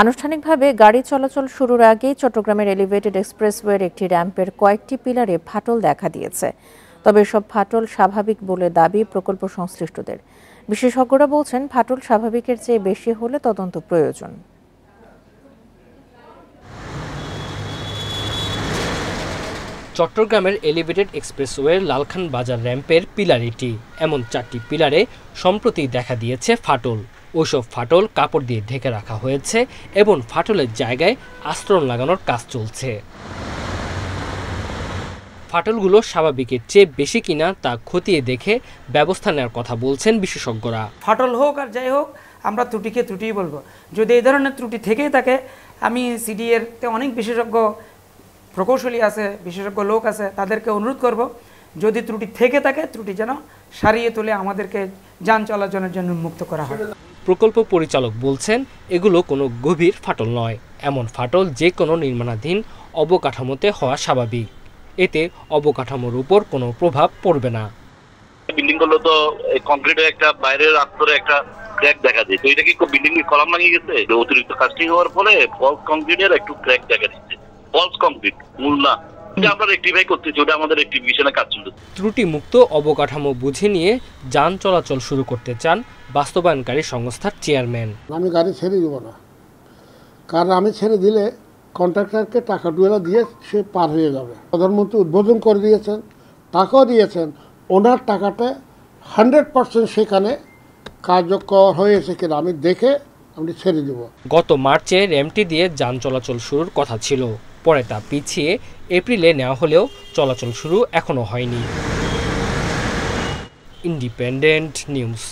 আনুষ্ঠানিকভাবে গাড়ি চলাচল শুরুর আগেই চট্টগ্রামের এলিভেটেড এক্সপ্রেসওয়ের একটি র্যাম্পের কয়েকটি পিলারে ফাটল দেখা দিয়েছে। তবে এসব ফাটল স্বাভাবিক বলে দাবি প্রকল্প সংশ্লিষ্টদের। বিশেষজ্ঞরা বলছেন, ফাটল স্বাভাবিকের চেয়ে বেশি হলে তদন্ত প্রয়োজন। চট্টগ্রামের এলিভেটেড এক্সপ্রেসওয়ের লালখান বাজার র্যাম্পের পিলার এটি। এমন 4টি পিলারে সম্প্রতি দেখা দিয়েছে ফাটল। ওইসব ফাটল কাপড় দিয়ে ঢেকে রাখা হয়েছে এবং ফাটলের জায়গায় আস্তরণ লাগানোর কাজ চলছে। ফাটলগুলো স্বাভাবিকের চেয়ে বেশি কিনা তা খতিয়ে দেখে ব্যবস্থা নেওয়ার কথা বলছেন বিশেষজ্ঞরা। ফাটল হোক আর যাই হোক, আমরা ত্রুটিকে ত্রুটিই বলবো। যদি এই ধরনের ত্রুটি থেকেই থাকে, আমি সিডিএর অনেক বিশেষজ্ঞ প্রকৌশলী আছে, বিশেষজ্ঞ লোক আছে, তাদেরকে অনুরোধ করব, যদি ত্রুটি থেকে থাকে ত্রুটি যেন সারিয়ে তুলে আমাদেরকে যান চলাচলের জন্য উন্মুক্ত করা হয়। প্রকল্প পরিচালক বলছেন, এগুলো কোনো গভীর ফাটল নয়। এমন ফাটল যে কোনো নির্মাণাধীন অবকাঠামোতে হওয়া স্বাভাবিক। এতে অবকাঠামোর উপর কোনো প্রভাব পড়বে না। বিল্ডিং গুলো তো কংক্রিটের একটা বাইরের আস্তরে একটা ক্র্যাক দেখা যায়। তো এটা কি বিল্ডিং এর কলাম ভাঙে গেছে? অতিরিক্ত কাস্টিং হওয়ার ফলে ফলস কংক্রিটের একটু ক্র্যাক দেখা দিচ্ছে। ফলস কংক্রিট, মূল না। আমরা রেকটিফাই করতেছি, ওটা আমাদের রেকটিফিকেশনের কাজ চলছে। ত্রুটি মুক্ত অবকাঠামো বুঝে নিয়ে যান চলাচল শুরু করতে চান বাস্তবায়নকারী সংস্থার চেয়ারম্যান। আমি গাড়ি ছেড়ে দেবো না, কারণ আমি ছেড়ে দিলে কন্ট্রাক্টরকে টাকা ডুয়েলা দিয়ে সে পার হয়ে যাবে। প্রধানমন্ত্রী উদ্বোধন করে দিয়েছেন, টাকাও দিয়েছেন, ওনার টাকাটা 100% সেখানে কার্যকর হয়েছে কিনা আমি দেখে আমি ছেড়ে দেব। গত মার্চে র্যাম্পটি দিয়ে যান চলাচল শুরুর কথা ছিল, পরে তা পিছিয়ে এপ্রিলে নেওয়া হলেও চলাচল শুরু এখনো হয়নি। Independent news.